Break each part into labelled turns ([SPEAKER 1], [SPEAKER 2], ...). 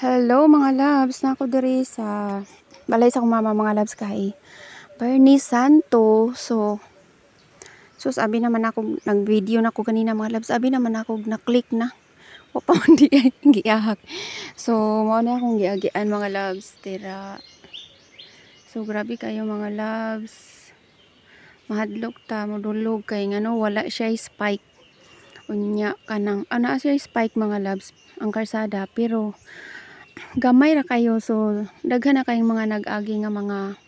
[SPEAKER 1] Hello mga loves, nako diri sa balay sa akong mama mga loves kay Bernie Santo. So sabi naman ako nag-video na ako kanina mga loves, sabi naman ako na-click na. Wa pa man di ay giahak. So mao na akong giagian mga loves tira. So grabe kayo mga loves. Mahadlok ta modulog kay ngano wala siya spike. Unya kanang ana siya spike mga loves ang karsada pero gamay ra kayo, so daghan na kayong mga nag-agi nga mga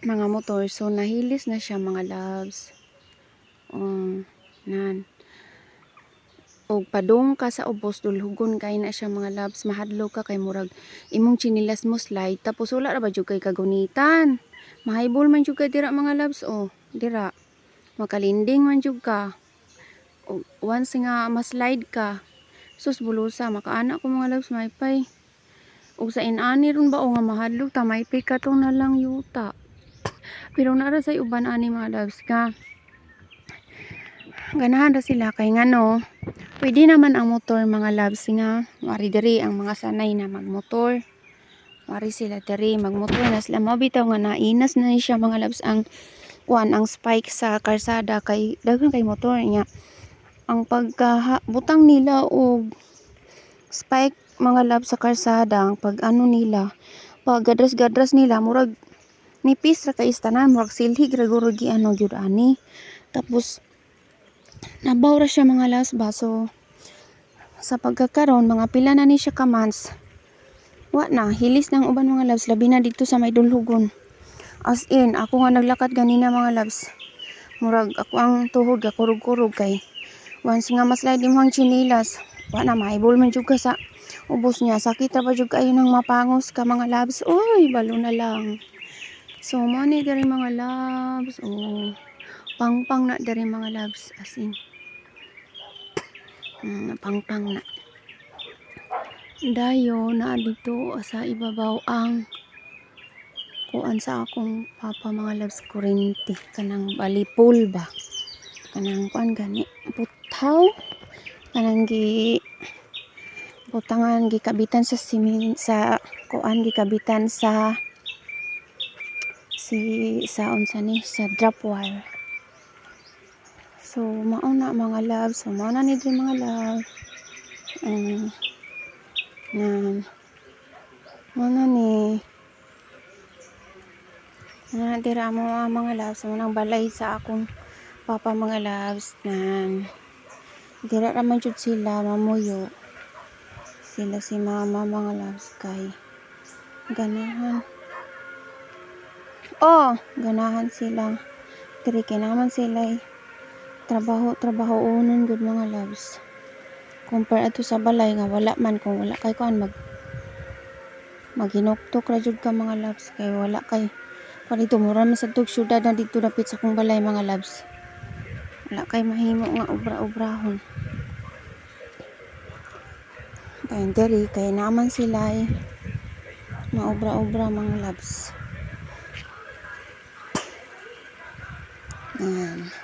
[SPEAKER 1] mga motor, so nahilis na siya mga loves. Nan og padung ka sa ubos dulhugon kay na siya mga loves, mahadlo ka kay murag imong chinilas mo slide tapos wala ra ba jud kay kagunitan, mahaybol man jud ka dira mga loves. Dira makalinding man jud ka og once nga ma-slide ka sus bulusa makaana ko mga loves maypay. Ug sa inani ron ba o nga mahadlok ta maypay ka to na lang yuta. Pero nara say uban ani mga loves ka. Ganahan ra sila kay ngano. Pwede naman ang motor mga loves nga mari diri ang mga sanay na magmotor. Mari sila diri magmotor na sila mao bitaw nga nainas na siya mga loves ang ang spike sa karsada kay daghan kay motor niya. Ang pagkabutang nila og spike mga love sa karsada, ang pag ano nila, pag gadras-gadras nila murag nipis ra kay istanan, murag silhig ra guro gi ano gyud ani. Tapos nabaw ra siya mga loves baso sa pagkakaroon mga pila na ni siya ka months. Wa na hilis nang uban mga loves labi na dito sa may dulhugon. As in ako nga naglakad ganina mga loves. Murag ako ang tuhod kurog-kurog kay once nga maslide imong chinilas, wa na mahibol man jud ka sa ubos niya, sakit ra ba jud kayo nang mapangos ka mga loves. Uy, balo na lang. So mo ni diri mga loves. Pang-pang na diri mga loves, as in pang-pang na dayo na dito sa ibabaw ang sa akong papa mga loves, kurente kanang balipol ba kanang gani butaw kanang butangan gikabitan sa simin sa gikabitan sa unsa ni sa drop wire. So mao na mga loves, so mao na ni diri mga love. Mao na ni dira mo mga loves, so nang balay sa akong papa mga loves nan dira ra man jud sila mamuyo. Sila si mama mga loves kay ganahan sila diri kay naman sila trabaho unon gud mga loves compare ato sa balay nga wala man, kung wala kay kuan maghinuktok ra jud ka mga loves kay wala kay dito mura man sa tug syudad na dito dapit sa kong balay mga loves, wala kay mahimo nga obra-obrahon. Diri kay naman sila maobra-obra mga loves.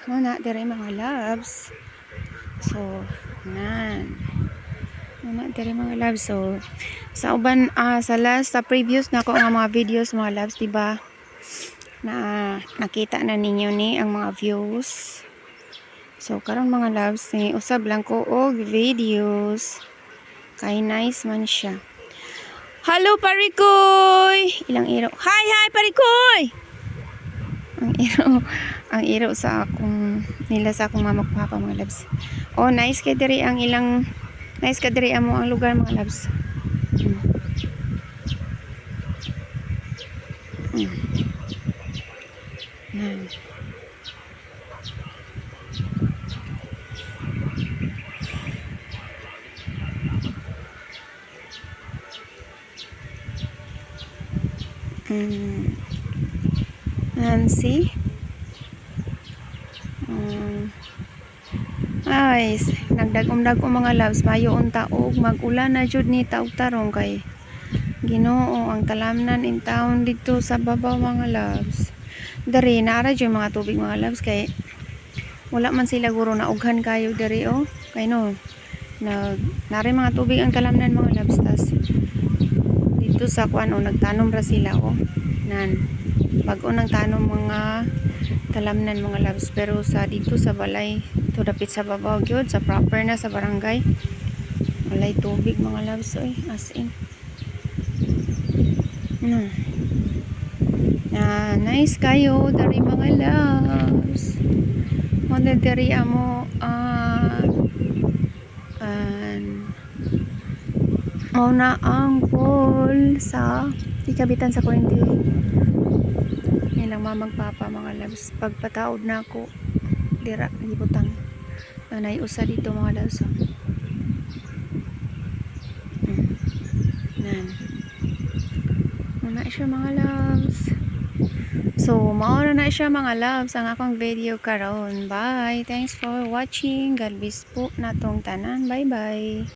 [SPEAKER 1] Muna diri mga loves. So muna diri mga loves. So sa uban sa previous na ko nga mga videos mga loves, diba na nakita na ninyo ni ang mga views. So karon mga loves ni usab lang ko og videos kay nice man siya. Hello Parikoy! Ilang iro. Hi Parikoy! Ang iro sa akong sa akong mama papa mga loves. Nice kay diri ang nice ka diri amo ang lugar mga loves. Nancy nagdagom-dagom mga loves, mayo unta og mag-ulan na jud ni taog-tarong kay Ginoo ang talamnan in town dito sa babaw mga loves. Dari naara jud mga tubig mga loves kay wala man sila guro na ughan kayo dari kay nari mga tubig ang talamnan mga loves, tas dito sa kuan o nagtanom ra sila o nan bag-o nang tanom mga talamnan mga loves, pero sa dito sa balay to dapit sa babaw gyud sa proper na sa barangay walay tubig mga loves oy, as in nice kayo dari mga loves mo dari amo mao na ang pool sa ikabitan sa kuwente nilang mamagpapa mga loves. Pagpataod na ako dira gibutang nanay usa dito mga loves. Nan muna siya mga loves. So mao na siya mga loves ang akong video karon. Bye, thanks for watching. God bless po natong tanan. Bye bye.